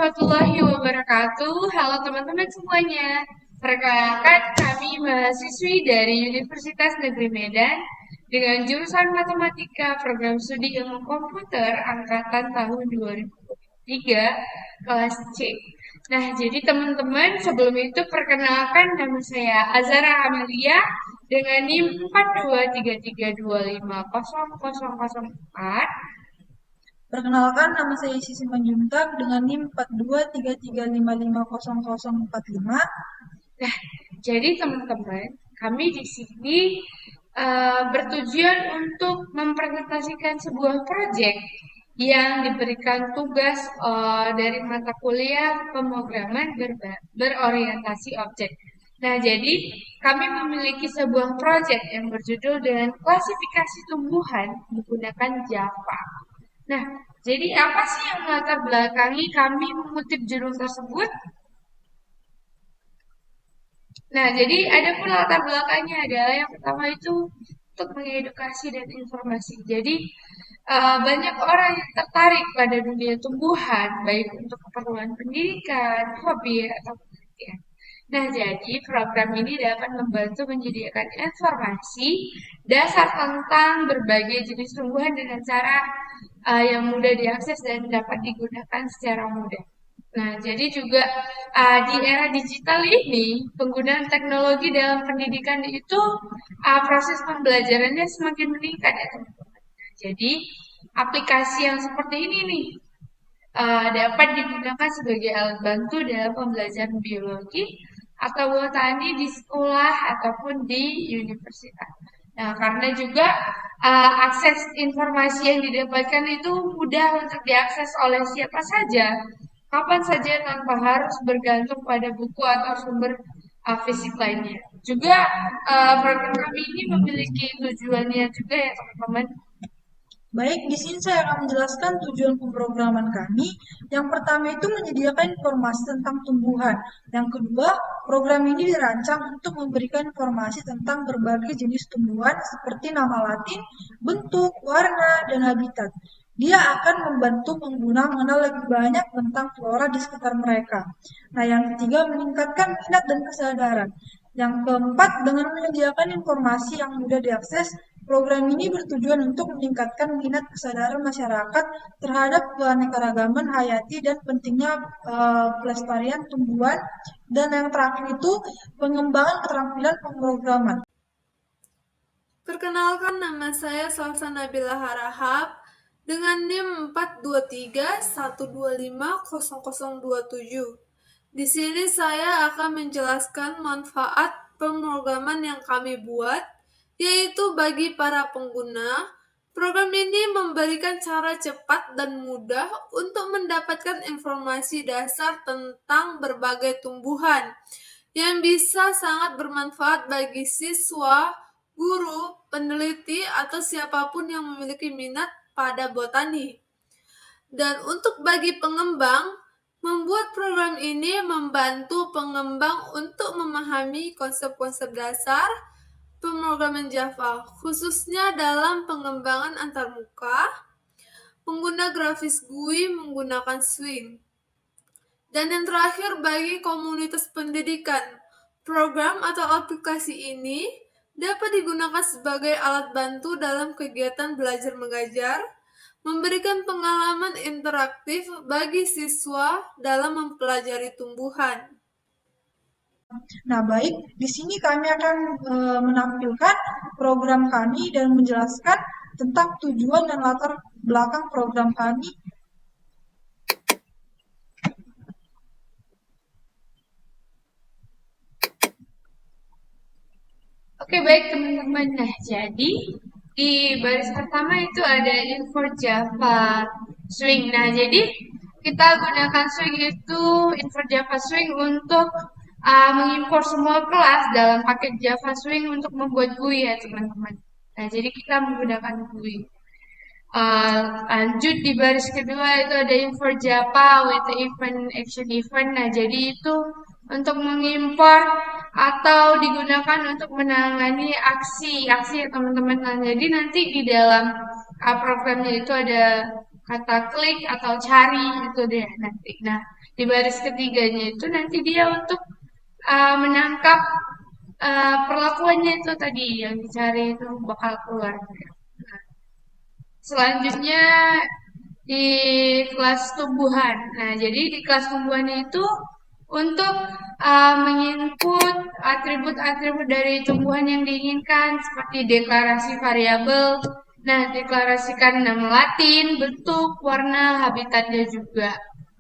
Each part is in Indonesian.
warahmatullahi wabarakatuh. Halo teman-teman semuanya. Perkenalkan kami mahasiswi dari Universitas Negeri Medan dengan jurusan Matematika Program Studi Ilmu Komputer angkatan tahun 2023 kelas C. Nah, jadi teman-teman sebelum itu perkenalkan nama saya Azara Amalia dengan NIM 4233250004. Perkenalkan, nama saya Sisi Manjuntak dengan NIM 4233550045. Nah, jadi teman-teman, kami di sini bertujuan untuk mempresentasikan sebuah proyek yang diberikan tugas dari mata kuliah pemrograman berorientasi objek. Nah, jadi kami memiliki sebuah proyek yang berjudul dengan klasifikasi tumbuhan menggunakan Java. Nah, jadi apa sih yang melatar belakangi kami mengutip judul tersebut? Nah, jadi ada pun latar belakangnya adalah yang pertama itu untuk mengedukasi dan informasi. Jadi banyak orang yang tertarik pada dunia tumbuhan, baik untuk keperluan pendidikan, hobi, atau penelitian. Nah, jadi program ini dapat membantu menyediakan informasi dasar tentang berbagai jenis tumbuhan dengan cara yang mudah diakses dan dapat digunakan secara mudah. Nah, jadi juga di era digital ini, penggunaan teknologi dalam pendidikan itu proses pembelajarannya semakin meningkat ya teman-teman. Nah, jadi aplikasi yang seperti ini nih dapat digunakan sebagai alat bantu dalam pembelajaran biologi atau botani di sekolah ataupun di universitas. Nah, karena juga akses informasi yang didapatkan itu mudah untuk diakses oleh siapa saja, kapan saja tanpa harus bergantung pada buku atau sumber fisik lainnya. Juga program kami ini memiliki tujuannya juga ya teman-teman. Baik, di sini saya akan menjelaskan tujuan pemrograman kami. Yang pertama itu menyediakan informasi tentang tumbuhan. Yang kedua, program ini dirancang untuk memberikan informasi tentang berbagai jenis tumbuhan seperti nama latin, bentuk, warna, dan habitat. Dia akan membantu pengguna mengenal lebih banyak tentang flora di sekitar mereka. Nah, yang ketiga, meningkatkan minat dan kesadaran. Yang keempat, dengan menyediakan informasi yang mudah diakses, program ini bertujuan untuk meningkatkan minat kesadaran masyarakat terhadap keanekaragaman hayati dan pentingnya pelestarian tumbuhan. Dan yang terakhir itu pengembangan keterampilan pemrograman. Perkenalkan, nama saya Salsa Nabila Harahap dengan NIM 42312500027. Di sini saya akan menjelaskan manfaat pemrograman yang kami buat, yaitu bagi para pengguna. Program ini memberikan cara cepat dan mudah untuk mendapatkan informasi dasar tentang berbagai tumbuhan yang bisa sangat bermanfaat bagi siswa, guru, peneliti, atau siapapun yang memiliki minat pada botani. Dan untuk bagi pengembang, membuat program ini membantu pengembang untuk memahami konsep-konsep dasar pemrograman Java, khususnya dalam pengembangan antarmuka, pengguna grafis GUI menggunakan Swing. Dan yang terakhir bagi komunitas pendidikan, program atau aplikasi ini dapat digunakan sebagai alat bantu dalam kegiatan belajar mengajar, memberikan pengalaman interaktif bagi siswa dalam mempelajari tumbuhan. Nah, baik, di sini kami akan menampilkan program kami dan menjelaskan tentang tujuan dan latar belakang program kami. Oke, baik teman-teman. Nah, jadi di baris pertama itu ada info Java Swing. Nah, jadi kita gunakan Swing itu info Java Swing untuk mengimpor semua kelas dalam paket Java Swing untuk membuat GUI ya teman-teman. Nah, jadi kita menggunakan GUI. Lanjut di baris kedua itu ada info Java with event action event. Nah, jadi itu untuk mengimpor atau digunakan untuk menangani aksi ya teman-teman. Nah, jadi nanti di dalam programnya itu ada kata klik atau cari itu deh nanti. Nah, di baris ketiganya itu nanti dia untuk menangkap perlakuannya itu tadi yang dicari itu bakal keluar. Nah, selanjutnya di kelas tumbuhan. Nah, jadi di kelas tumbuhan itu untuk menginput atribut-atribut dari tumbuhan yang diinginkan seperti deklarasi variabel. Nah, deklarasikan nama Latin, bentuk, warna, habitatnya juga.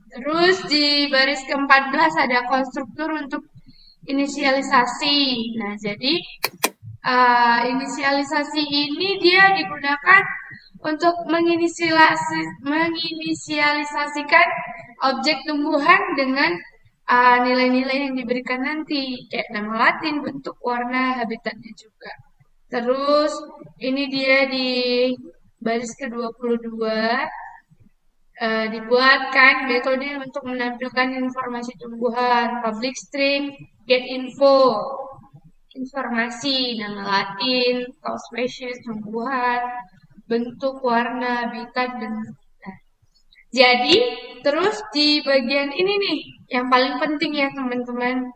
Terus di baris ke-14 ada konstruktur untuk inisialisasi. Nah, jadi inisialisasi ini dia digunakan untuk menginisialisasikan objek tumbuhan dengan nilai-nilai yang diberikan nanti, kayak nama Latin, bentuk, warna, habitatnya juga. Terus ini dia di baris ke-22 dibuatkan metode untuk menampilkan informasi tumbuhan, public string, get info, informasi, nama Latin, atau spesies, tumbuhan, bentuk, warna, habitat, dan jadi, terus di bagian ini nih, yang paling penting ya teman-teman,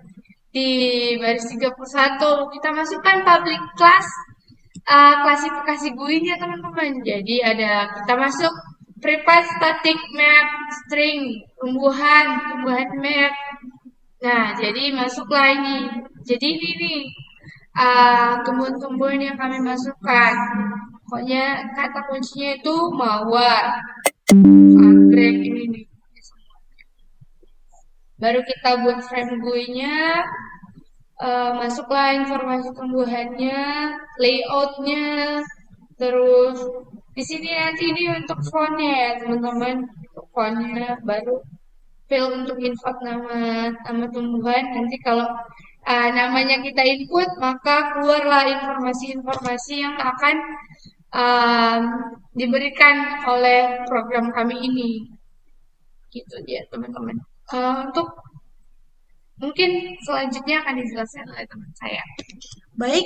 di baris 31, kita masukkan public class, klasifikasi GUI-nya teman-teman. Jadi kita masuk private static map, string, tumbuhan map. Nah, jadi masuklah ini. Jadi ini nih, tumbuhan-tumbuhan yang kami masukkan. Pokoknya kata kuncinya itu mawar, anggrek ini nih. Baru kita buat frame GUI-nya, masuklah informasi tumbuhannya, layoutnya, terus di sini nanti ini untuk fontnya ya teman-teman, untuk fontnya, baru fill untuk input nama tumbuhan. Nanti kalau namanya kita input, maka keluarlah informasi-informasi yang akan diberikan oleh program kami ini. Gitu dia teman-teman. Untuk mungkin selanjutnya akan dijelaskan oleh teman saya. Baik,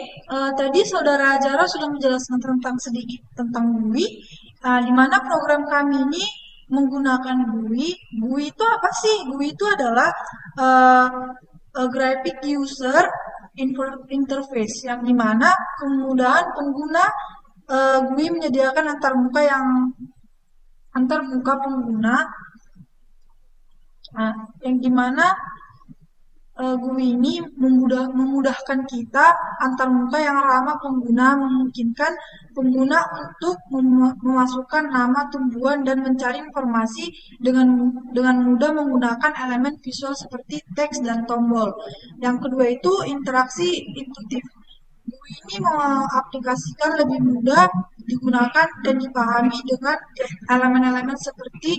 tadi Saudara Jara sudah menjelaskan sedikit tentang GUI, di mana program kami ini menggunakan GUI. GUI itu apa sih? GUI itu adalah graphic user interface, yang dimana kemudahan pengguna GUI menyediakan antar muka pengguna, yang dimana GUI ini memudahkan kita antar muka yang ramah pengguna, memungkinkan pengguna untuk memasukkan nama tumbuhan dan mencari informasi dengan mudah menggunakan elemen visual seperti teks dan tombol. Yang kedua itu interaksi intuitif. GUI ini mengaplikasikan lebih mudah digunakan dan dipahami dengan elemen-elemen seperti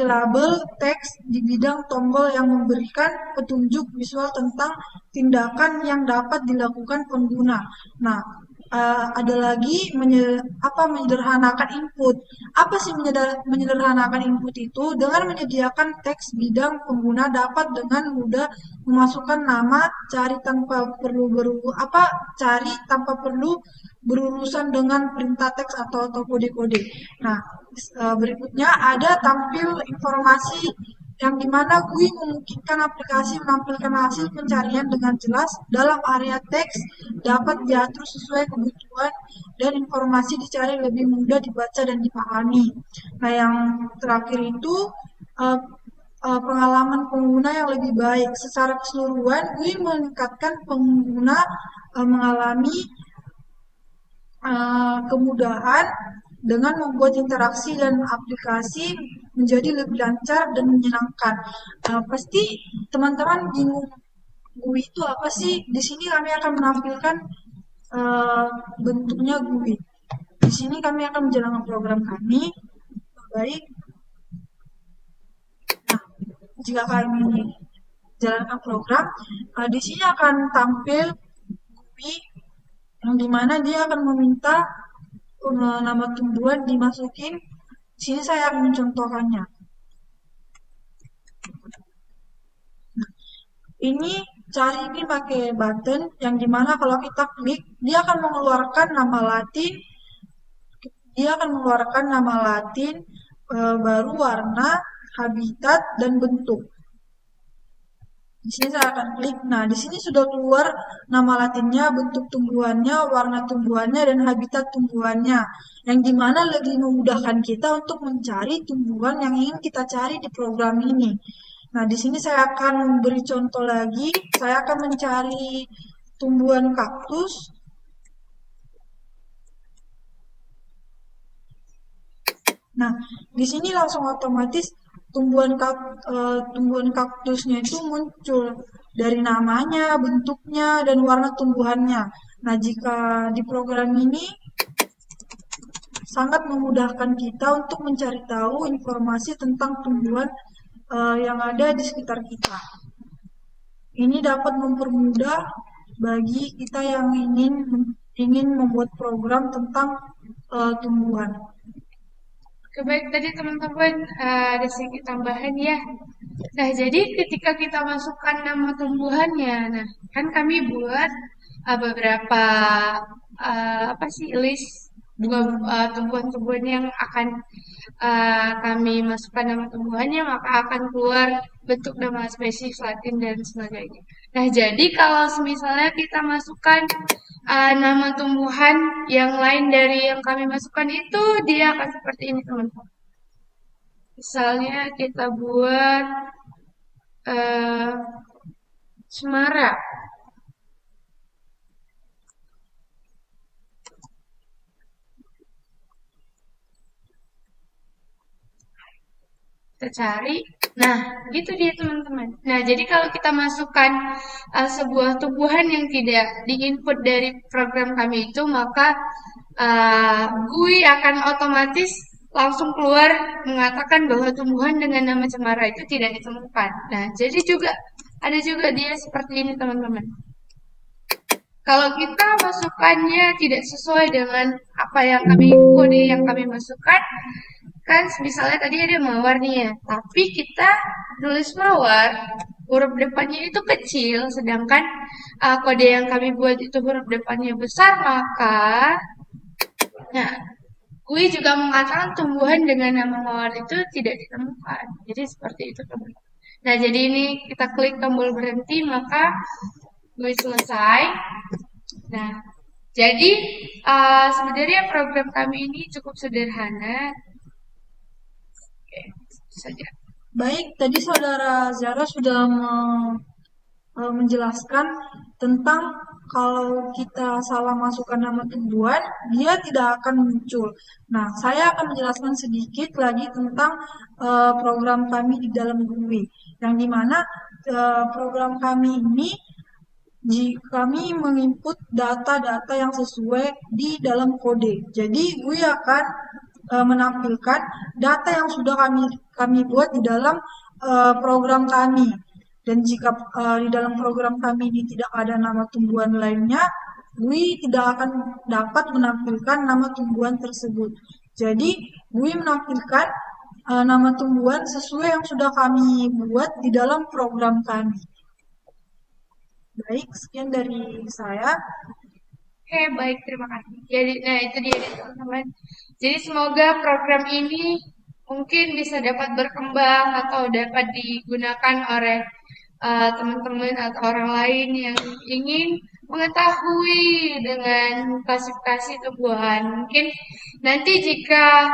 label, teks di bidang tombol yang memberikan petunjuk visual tentang tindakan yang dapat dilakukan pengguna. Nah, ada lagi menyederhanakan input. Apa sih menyederhanakan input itu? Dengan menyediakan teks bidang pengguna dapat dengan mudah memasukkan nama, cari tanpa perlu berurusan dengan perintah teks atau kode-kode. Nah, berikutnya ada tampil informasi, yang dimana GUI memungkinkan aplikasi menampilkan hasil pencarian dengan jelas dalam area teks, dapat diatur sesuai kebutuhan, dan informasi dicari lebih mudah dibaca dan dipahami. Nah, yang terakhir itu pengalaman pengguna yang lebih baik. Secara keseluruhan, GUI meningkatkan pengguna mengalami kemudahan dengan membuat interaksi dan aplikasi menjadi lebih lancar dan menyenangkan. Pasti teman-teman bingung, GUI itu apa sih? Di sini kami akan menampilkan bentuknya GUI. Di sini kami akan menjalankan program kami. Baik. Nah, jika kami jalankan program, di sini akan tampil GUI, yang dimana dia akan meminta nama tumbuhan dimasukin. Di sini saya akan mencontohkannya. Nah, ini cari ini pakai button, yang dimana kalau kita klik, dia akan mengeluarkan nama Latin, dia akan mengeluarkan nama Latin, baru warna, habitat, dan bentuk. Di sini saya akan klik. Nah, di sini sudah keluar nama Latinnya, bentuk tumbuhannya, warna tumbuhannya, dan habitat tumbuhannya. Yang dimana lebih memudahkan kita untuk mencari tumbuhan yang ingin kita cari di program ini. Nah, di sini saya akan memberi contoh lagi. Saya akan mencari tumbuhan kaktus. Nah, di sini langsung otomatis tumbuhan kaktusnya itu muncul dari namanya, bentuknya, dan warna tumbuhannya. Nah, jika di program ini sangat memudahkan kita untuk mencari tahu informasi tentang tumbuhan yang ada di sekitar kita. Ini dapat mempermudah bagi kita yang ingin membuat program tentang tumbuhan. Baik, tadi teman-teman ada sedikit tambahan ya. Nah, jadi ketika kita masukkan nama tumbuhannya, nah kan kami buat beberapa apa sih list tumbuhan-tumbuhan yang akan kami masukkan nama tumbuhannya, maka akan keluar bentuk nama spesies Latin dan sebagainya. Nah, jadi kalau misalnya kita masukkan nama tumbuhan yang lain dari yang kami masukkan itu, dia akan seperti ini teman-teman. Misalnya kita buat cemara. Kita cari. Nah, gitu dia teman-teman. Nah, jadi kalau kita masukkan sebuah tumbuhan yang tidak diinput dari program kami itu, maka GUI akan otomatis langsung keluar mengatakan bahwa tumbuhan dengan nama cemara itu tidak ditemukan. Nah, jadi ada juga dia seperti ini teman-teman. Kalau kita masukannya tidak sesuai dengan apa yang kode yang kami masukkan, kan misalnya tadi ada mawar nih ya, tapi kita nulis mawar, huruf depannya itu kecil, sedangkan kode yang kami buat itu huruf depannya besar, maka nah, GUI juga mengatakan tumbuhan dengan nama mawar itu tidak ditemukan. Jadi seperti itu teman-teman. Nah, jadi ini kita klik tombol berhenti, maka GUI selesai. Nah, jadi sebenarnya program kami ini cukup sederhana. Oke, saja. Baik, tadi Saudara Zara sudah menjelaskan tentang kalau kita salah masukkan nama tumbuhan, dia tidak akan muncul. Nah, saya akan menjelaskan sedikit lagi tentang program kami di dalam GUI, yang dimana program kami ini kami menginput data-data yang sesuai di dalam kode. Jadi GUI akan menampilkan data yang sudah kami buat di dalam program kami. Dan jika di dalam program kami ini tidak ada nama tumbuhan lainnya, GUI tidak akan dapat menampilkan nama tumbuhan tersebut. Jadi GUI menampilkan nama tumbuhan sesuai yang sudah kami buat di dalam program kami. Baik, sekian dari saya. Oke, baik, terima kasih. Jadi, nah itu dia teman-teman. Jadi semoga program ini mungkin bisa dapat berkembang atau dapat digunakan oleh teman-teman atau orang lain yang ingin mengetahui dengan klasifikasi tumbuhan. Mungkin nanti jika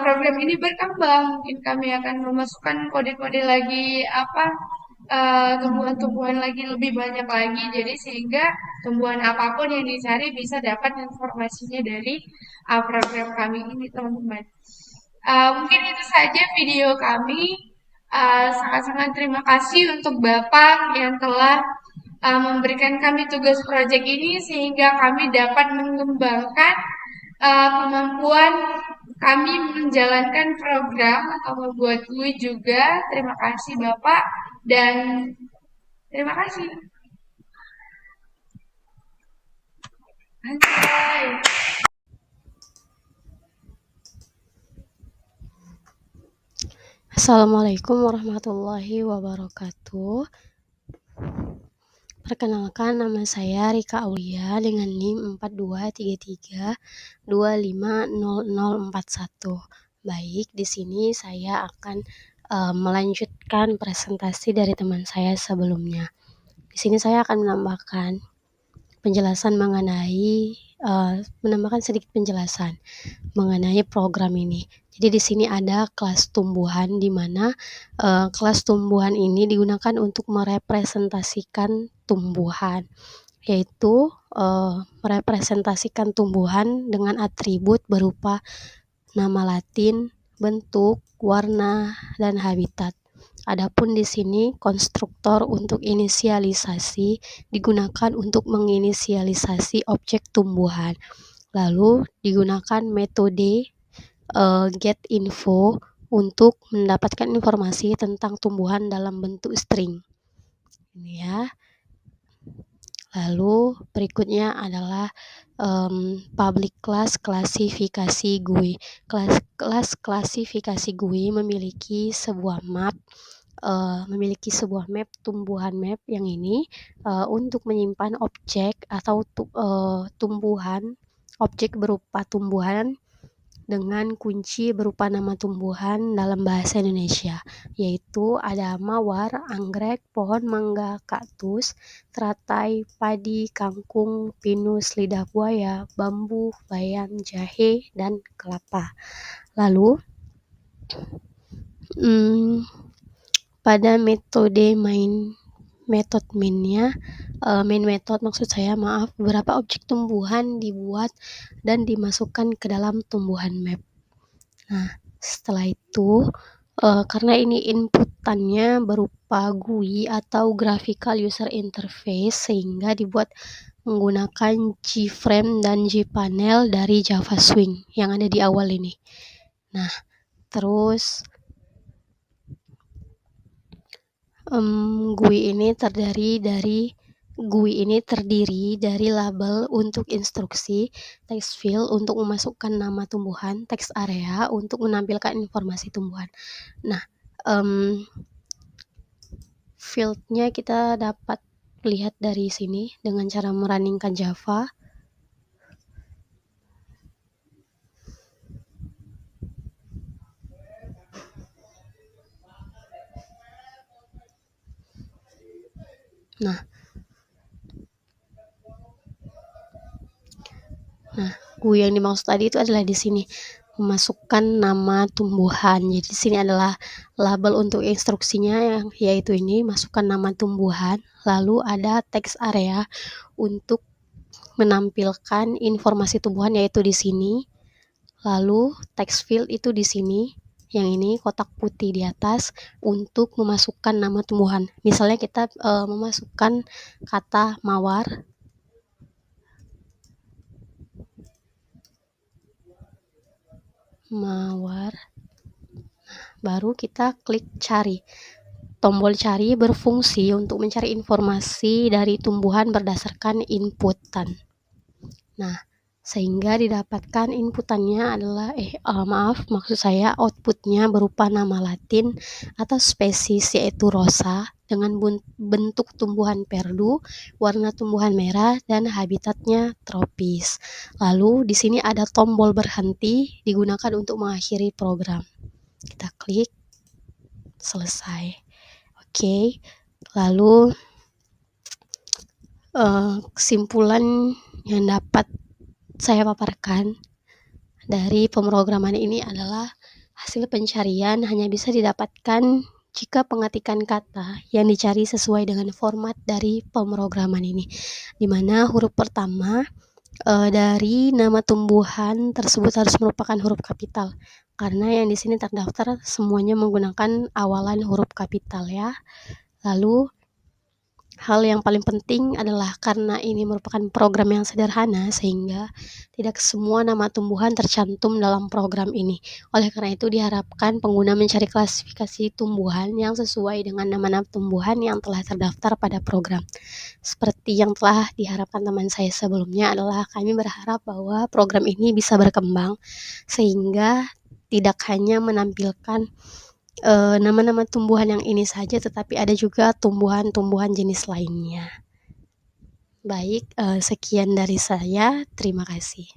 program ini berkembang, mungkin kami akan memasukkan kode-kode lagi tumbuhan-tumbuhan lagi lebih banyak lagi, jadi sehingga tumbuhan apapun yang dicari bisa dapat informasinya dari program kami ini teman-teman. Mungkin itu saja video kami. Sangat-sangat terima kasih untuk Bapak yang telah memberikan kami tugas proyek ini sehingga kami dapat mengembangkan kemampuan kami menjalankan program atau membuat GUI juga. Terima kasih Bapak dan terima kasih. Anjay. Assalamualaikum warahmatullahi wabarakatuh. Perkenalkan, nama saya Rika Aulia dengan NIM 4233250041. Baik, di sini saya akan melanjutkan presentasi dari teman saya sebelumnya. Di sini saya akan menambahkan sedikit penjelasan mengenai program ini. Jadi di sini ada kelas tumbuhan, di mana kelas tumbuhan ini digunakan untuk merepresentasikan tumbuhan, yaitu merepresentasikan tumbuhan dengan atribut berupa nama Latin, bentuk, warna, dan habitat. Adapun di sini konstruktor untuk inisialisasi digunakan untuk menginisialisasi objek tumbuhan. Lalu digunakan metode get info untuk mendapatkan informasi tentang tumbuhan dalam bentuk string. Ini ya. Lalu berikutnya adalah public class klasifikasi GUI. Kelas klasifikasi GUI memiliki sebuah map tumbuhan map yang ini untuk menyimpan objek atau objek berupa tumbuhan dengan kunci berupa nama tumbuhan dalam bahasa Indonesia, yaitu ada mawar, anggrek, pohon mangga, kaktus, teratai, padi, kangkung, pinus, lidah buaya, bambu, bayam, jahe, dan kelapa. Lalu pada metode main beberapa objek tumbuhan dibuat dan dimasukkan ke dalam tumbuhan map. Nah, setelah itu karena ini inputannya berupa GUI atau Graphical User Interface, sehingga dibuat menggunakan G-Frame dan G-Panel dari Java Swing yang ada di awal ini. Nah, terus GUI ini terdiri dari label untuk instruksi, text field untuk memasukkan nama tumbuhan, text area untuk menampilkan informasi tumbuhan. Nah, fieldnya kita dapat lihat dari sini dengan cara merunningkan Java. Nah, GUI yang dimaksud tadi itu adalah di sini memasukkan nama tumbuhan. Jadi di sini adalah label untuk instruksinya, yaitu ini masukkan nama tumbuhan. Lalu ada text area untuk menampilkan informasi tumbuhan, yaitu di sini. Lalu text field itu di sini. Yang ini kotak putih di atas untuk memasukkan nama tumbuhan. Misalnya kita memasukkan kata mawar. Baru kita klik cari. Tombol cari berfungsi untuk mencari informasi dari tumbuhan berdasarkan inputan. Nah, sehingga didapatkan inputannya adalah outputnya berupa nama Latin atau spesies, yaitu rosa, dengan bentuk tumbuhan perdu, warna tumbuhan merah, dan habitatnya tropis. Lalu di sini ada tombol berhenti digunakan untuk mengakhiri program. Kita klik selesai. Oke. Lalu kesimpulan yang dapat saya paparkan dari pemrograman ini adalah hasil pencarian hanya bisa didapatkan jika pengetikan kata yang dicari sesuai dengan format dari pemrograman ini, di mana huruf pertama dari nama tumbuhan tersebut harus merupakan huruf kapital, karena yang di sini terdaftar semuanya menggunakan awalan huruf kapital ya. Lalu hal yang paling penting adalah karena ini merupakan program yang sederhana, sehingga tidak semua nama tumbuhan tercantum dalam program ini. Oleh karena itu diharapkan pengguna mencari klasifikasi tumbuhan yang sesuai dengan nama-nama tumbuhan yang telah terdaftar pada program. Seperti yang telah diharapkan teman saya sebelumnya, adalah kami berharap bahwa program ini bisa berkembang sehingga tidak hanya menampilkan nama-nama tumbuhan yang ini saja, tetapi ada juga tumbuhan-tumbuhan jenis lainnya. Baik, sekian dari saya. Terima kasih.